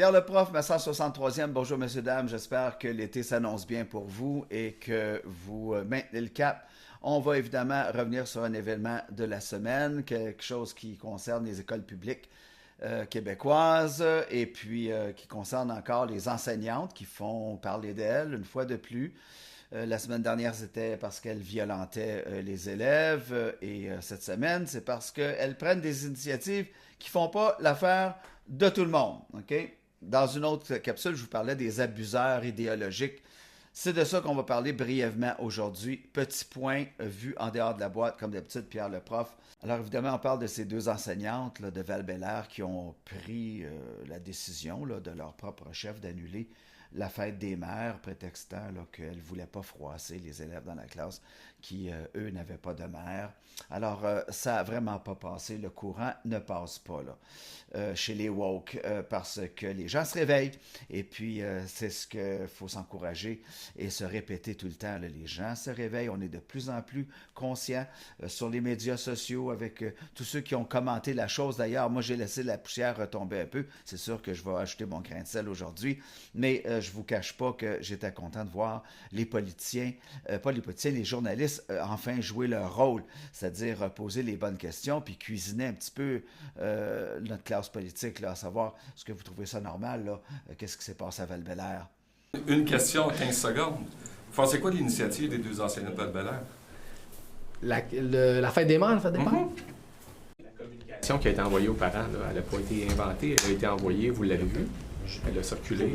Pierre le prof, ma 163e. Bonjour, messieurs, dames. J'espère que l'été s'annonce bien pour vous et que vous maintenez le cap. On va évidemment revenir sur un événement de la semaine, quelque chose qui concerne les écoles publiques québécoises et puis qui concerne encore les enseignantes qui font parler d'elles une fois de plus. La semaine dernière, c'était parce qu'elles violentaient les élèves et cette semaine, c'est parce qu'elles prennent des initiatives qui ne font pas l'affaire de tout le monde. Okay? Dans une autre capsule, je vous parlais des abuseurs idéologiques. C'est de ça qu'on va parler brièvement aujourd'hui. Petit point vu en dehors de la boîte, comme d'habitude, Pierre le prof. Alors évidemment, on parle de ces deux enseignantes là, de Val-Bélair qui ont pris la décision là, de leur propre chef d'annuler la fête des mères, prétextant qu'elles ne voulaient pas froisser les élèves dans la classe qui, eux, n'avaient pas de mère. Alors, ça n'a vraiment pas passé. Le courant ne passe pas là, chez les woke parce que les gens se réveillent. Et puis, c'est ce qu'il faut s'encourager et se répéter tout le temps. Là. Les gens se réveillent. On est de plus en plus conscients sur les médias sociaux avec tous ceux qui ont commenté la chose. D'ailleurs, moi, j'ai laissé la poussière retomber un peu. C'est sûr que je vais ajouter mon grain de sel aujourd'hui. Mais je ne vous cache pas que j'étais content de voir les politiciens, pas les politiciens, les journalistes enfin jouer leur rôle, c'est-à-dire poser les bonnes questions puis cuisiner un petit peu notre classe politique, là, à savoir, est-ce que vous trouvez ça normal, là? Qu'est-ce qui s'est passé à Val-Bélair? Une question en 15 secondes. Vous pensez quoi de l'initiative des deux enseignants de Val-Bélair? La fête des mères, la fête des pères? La communication qui a été envoyée aux parents, là, elle n'a pas été inventée, elle a été envoyée, vous l'avez vu, elle a circulé.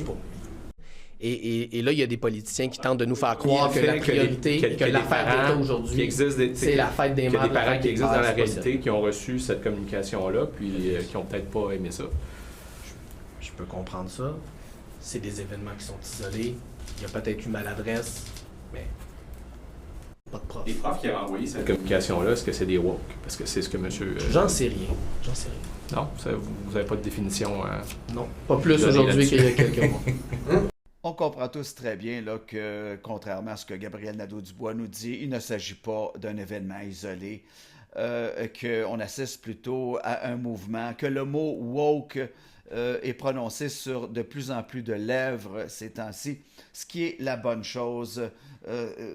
Et là, il y a des politiciens qui tentent de nous faire croire que la priorité, que la fête d'État aujourd'hui, c'est la fête des mères. Il y a des parents qui existent dans la réalité, qui ont reçu cette communication-là, puis qui n'ont peut-être pas aimé ça. Je peux comprendre ça. C'est des événements qui sont isolés. Il y a peut-être eu maladresse, mais pas de prof. Les profs qui ont envoyé cette communication-là, est-ce que c'est des woke? Parce que c'est ce que monsieur... J'en sais rien. J'en sais rien. Non? Ça, vous n'avez pas de définition? Non, pas plus aujourd'hui qu'il y a quelques mois. On comprend tous très bien là, que, contrairement à ce que Gabriel Nadeau-Dubois nous dit, il ne s'agit pas d'un événement isolé, qu'on assiste plutôt à un mouvement, que le mot « woke » est prononcé sur de plus en plus de lèvres ces temps-ci, ce qui est la bonne chose.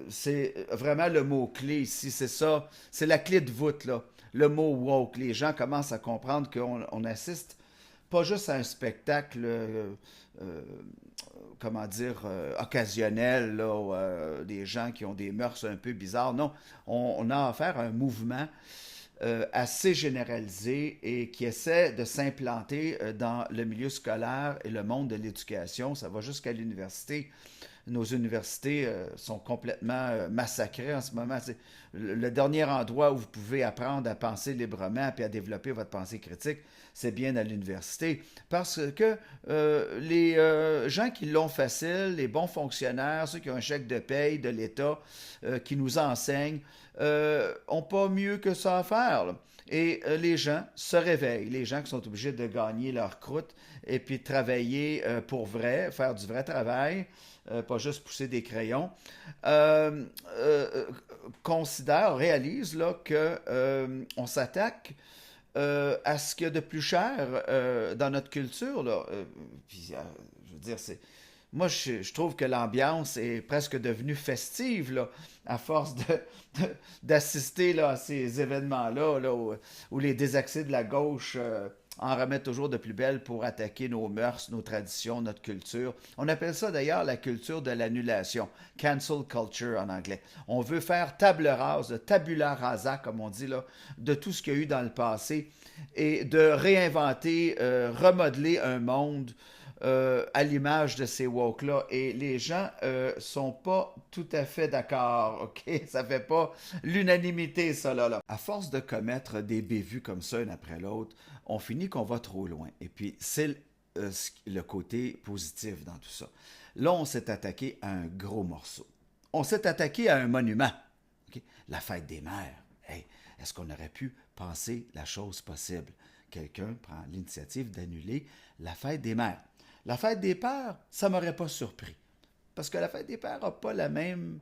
C'est vraiment le mot-clé ici, c'est ça, c'est la clé de voûte, là. Le mot « woke ». Les gens commencent à comprendre qu'on assiste pas juste à un spectacle... occasionnel, là, des gens qui ont des mœurs un peu bizarres. Non, on a affaire à un mouvement assez généralisé et qui essaie de s'implanter dans le milieu scolaire et le monde de l'éducation. Ça va jusqu'à l'université. Nos universités sont complètement massacrées en ce moment. C'est le dernier endroit où vous pouvez apprendre à penser librement et à développer votre pensée critique, c'est bien à l'université. Parce que les gens qui l'ont facile, les bons fonctionnaires, ceux qui ont un chèque de paye de l'État, qui nous enseignent, n'ont pas mieux que ça à faire, là. Et les gens se réveillent, les gens qui sont obligés de gagner leur croûte et puis de travailler pour vrai, faire du vrai travail, pas juste pousser des crayons, réalise là, qu'on s'attaque à ce qu'il y a de plus cher dans notre culture. Là. Puis, je veux dire, moi, je trouve que l'ambiance est presque devenue festive là, à force d'assister là, à ces événements-là là, où les désaxés de la gauche en remettent toujours de plus belle pour attaquer nos mœurs, nos traditions, notre culture. On appelle ça d'ailleurs la culture de l'annulation, cancel culture en anglais. On veut faire table rase, tabula rasa, comme on dit, là, de tout ce qu'il y a eu dans le passé et de réinventer, remodeler un monde à l'image de ces woke-là. Et les gens sont pas tout à fait d'accord, OK? Ça fait pas l'unanimité, ça, là. À force de commettre des bévues comme ça, une après l'autre, on finit qu'on va trop loin. Et puis, c'est le côté positif dans tout ça. Là, on s'est attaqué à un gros morceau. On s'est attaqué à un monument. Okay? La fête des mères. Hey, est-ce qu'on aurait pu penser la chose possible? Quelqu'un prend l'initiative d'annuler la fête des mères. La fête des pères, ça ne m'aurait pas surpris. Parce que la fête des pères n'a pas le même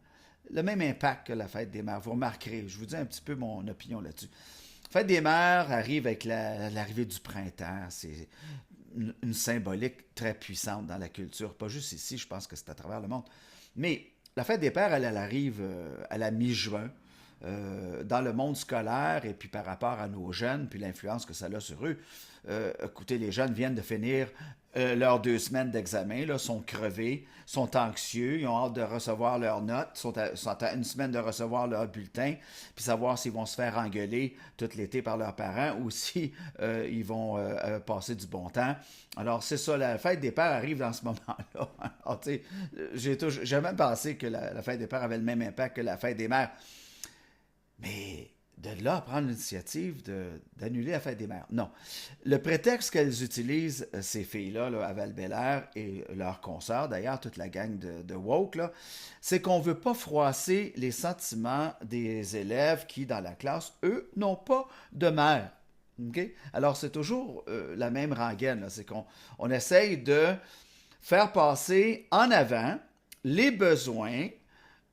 impact que la fête des mères. Vous remarquerez, je vous dis un petit peu mon opinion là-dessus. La fête des mères arrive avec l'arrivée du printemps. une symbolique très puissante dans la culture. Pas juste ici, je pense que c'est à travers le monde. Mais la fête des pères, elle arrive à la mi-juin. Dans le monde scolaire et puis par rapport à nos jeunes, puis l'influence que ça a sur eux. Écoutez, les jeunes viennent de finir leurs 2 semaines d'examen, là, sont crevés, sont anxieux, ils ont hâte de recevoir leurs notes, sont à 1 semaine de recevoir leur bulletin, puis savoir s'ils vont se faire engueuler tout l'été par leurs parents ou si ils vont passer du bon temps. Alors, c'est ça, la fête des pères arrive dans ce moment-là. Alors, tu sais, j'ai jamais pensé que la fête des pères avait le même impact que la fête des mères. Mais de là à prendre l'initiative d'annuler la fête des mères. Non. Le prétexte qu'elles utilisent, ces filles-là, là, à Val-Bélair et leurs consoeurs, d'ailleurs, toute la gang de woke, là, c'est qu'on ne veut pas froisser les sentiments des élèves qui, dans la classe, eux, n'ont pas de mère. Okay? Alors, c'est toujours la même rengaine. Là. C'est qu'on essaye de faire passer en avant les besoins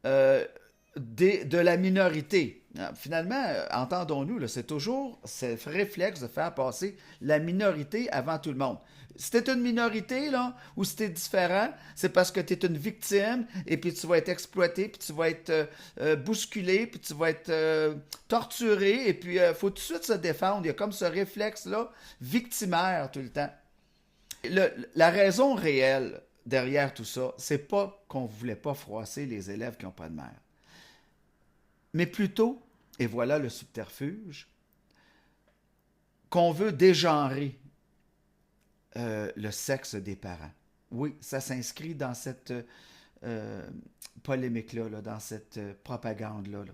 de la minorité. Finalement, entendons-nous, là, c'est toujours ce réflexe de faire passer la minorité avant tout le monde. Si tu es une minorité, là, ou si tu es différent, c'est parce que tu es une victime, et puis tu vas être exploité, puis tu vas être bousculé, puis tu vas être torturé, et puis il faut tout de suite se défendre. Il y a comme ce réflexe-là, victimaire tout le temps. La raison réelle derrière tout ça, c'est pas qu'on ne voulait pas froisser les élèves qui n'ont pas de mère. Mais plutôt, et voilà le subterfuge, qu'on veut dégenrer le sexe des parents. Oui, ça s'inscrit dans cette polémique-là, là, dans cette propagande-là. Là.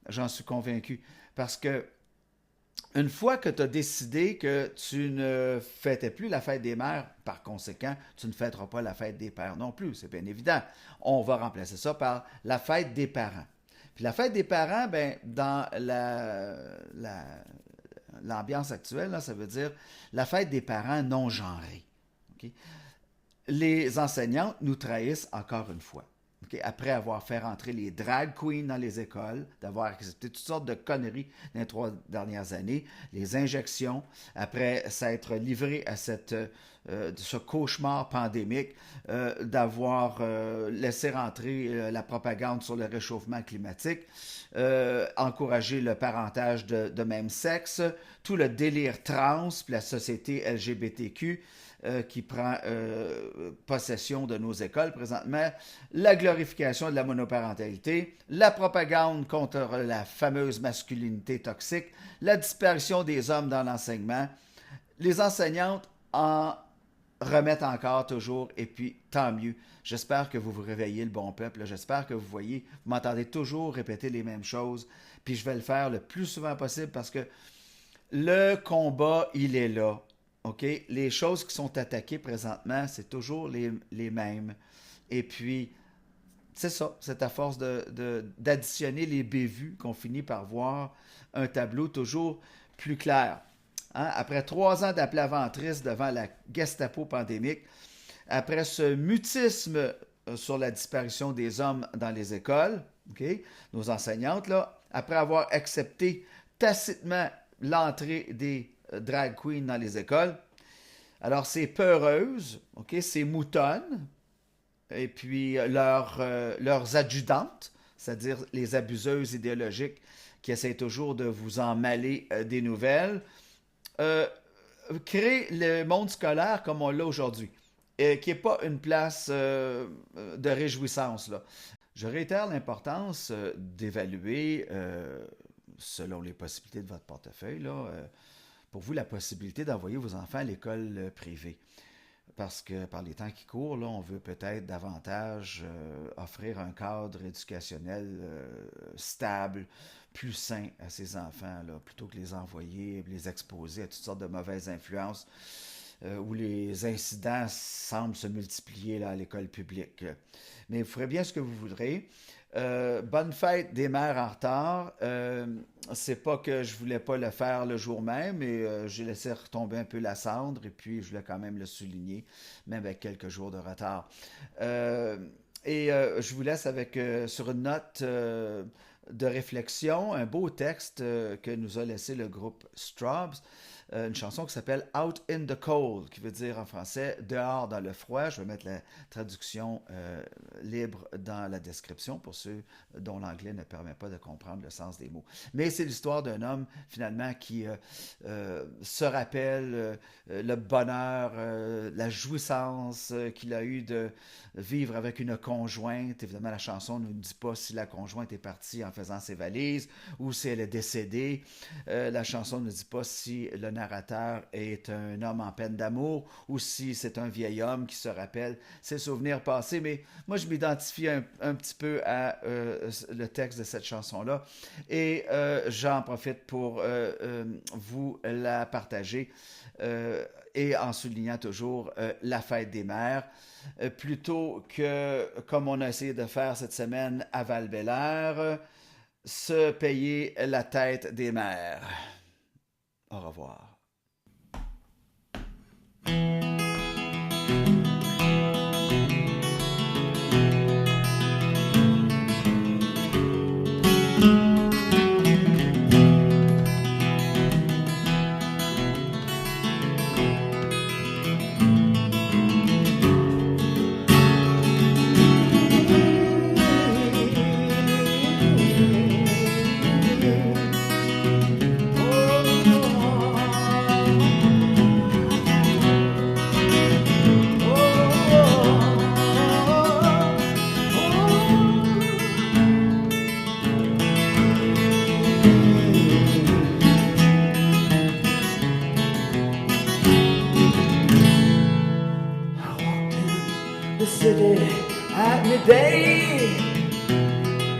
J'en suis convaincu. Parce que une fois que tu as décidé que tu ne fêtais plus la fête des mères, par conséquent, tu ne fêteras pas la fête des pères non plus, c'est bien évident. On va remplacer ça par la fête des parents. Puis la fête des parents, ben, dans l'ambiance actuelle, là, ça veut dire la fête des parents non genrés. Okay? Les enseignantes nous trahissent encore une fois. Okay? Après avoir fait rentrer les drag queens dans les écoles, d'avoir accepté toutes sortes de conneries dans les 3 dernières années, les injections, après s'être livré à ce cauchemar pandémique, d'avoir laissé rentrer la propagande sur le réchauffement climatique, encourager le parentage de même sexe, tout le délire trans, puis la société LGBTQ, qui prend possession de nos écoles présentement, la glorification de la monoparentalité, la propagande contre la fameuse masculinité toxique, la disparition des hommes dans l'enseignement. Les enseignantes en remettent encore toujours, et puis tant mieux. J'espère que vous vous réveillez le bon peuple, j'espère que vous m'entendez toujours répéter les mêmes choses, puis je vais le faire le plus souvent possible parce que le combat, il est là. Okay? Les choses qui sont attaquées présentement, c'est toujours les mêmes. Et puis, c'est ça, c'est à force d'additionner les bévues qu'on finit par voir un tableau toujours plus clair. Hein? Après 3 ans d'aplaventrisme devant la Gestapo pandémique, après ce mutisme sur la disparition des hommes dans les écoles, okay? Nos enseignantes, là, après avoir accepté tacitement l'entrée des drag queens dans les écoles. Alors, c'est peureuses, okay? C'est moutonnes, et puis leurs adjudantes, c'est-à-dire les abuseuses idéologiques qui essaient toujours de vous emmaller des nouvelles, créent le monde scolaire comme on l'a aujourd'hui, et qui n'est pas une place de réjouissance, là. Je réitère l'importance d'évaluer, selon les possibilités de votre portefeuille, là, pour vous, la possibilité d'envoyer vos enfants à l'école privée. Parce que par les temps qui courent, là, on veut peut-être davantage offrir un cadre éducationnel stable, plus sain à ces enfants, là, plutôt que les envoyer, les exposer à toutes sortes de mauvaises influences où les incidents semblent se multiplier là, à l'école publique. Mais vous ferez bien ce que vous voudrez. Bonne fête des mères en retard. C'est pas que je voulais pas le faire le jour même, mais j'ai laissé retomber un peu la cendre et puis je voulais quand même le souligner, même avec quelques jours de retard. Je vous laisse avec sur une note de réflexion, un beau texte que nous a laissé le groupe Straubs une chanson qui s'appelle Out in the Cold, qui veut dire en français dehors dans le froid. Je vais mettre la traduction libre dans la description pour ceux dont l'anglais ne permet pas de comprendre le sens des mots. Mais c'est l'histoire d'un homme finalement qui se rappelle le bonheur, la jouissance qu'il a eu de vivre avec une conjointe. Évidemment, la chanson ne nous dit pas si la conjointe est partie en faisant ses valises ou si elle est décédée. La chanson ne dit pas si le narrateur est un homme en peine d'amour ou si c'est un vieil homme qui se rappelle ses souvenirs passés. Mais moi, je m'identifie un petit peu à le texte de cette chanson-là et j'en profite pour vous la partager. Et en soulignant toujours la fête des mères, plutôt que, comme on a essayé de faire cette semaine à Val-Bélair, se payer la tête des mères. Au revoir.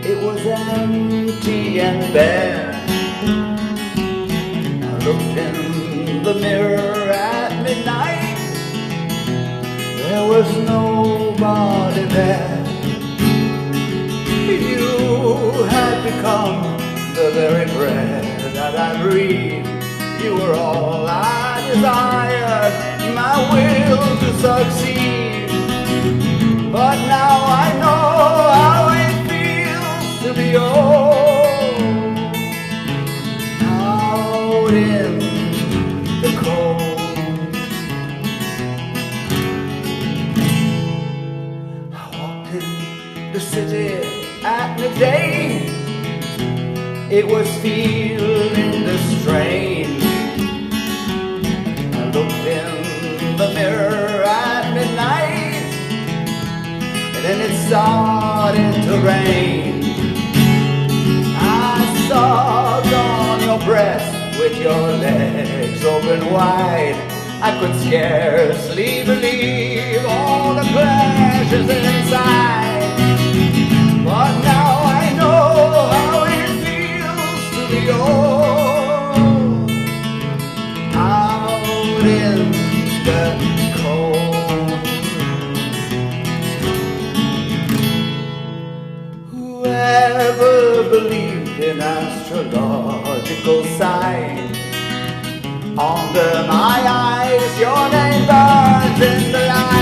It was empty and bare. I looked in the mirror at midnight. There was nobody there. You had become the very breath that I breathed. You were all I desired, my will to succeed. But now I know how it feels to be old, out in the cold. I walked in the city at midday. It was feeling the strain. I looked in the mirror at midnight. Then it started to rain. I sucked on your breast with your legs open wide. I could scarcely believe all the pleasures inside. But now I know how it feels to be old, out in the cold. Whoever believed in astrological signs, under my eyes your name burns in the light.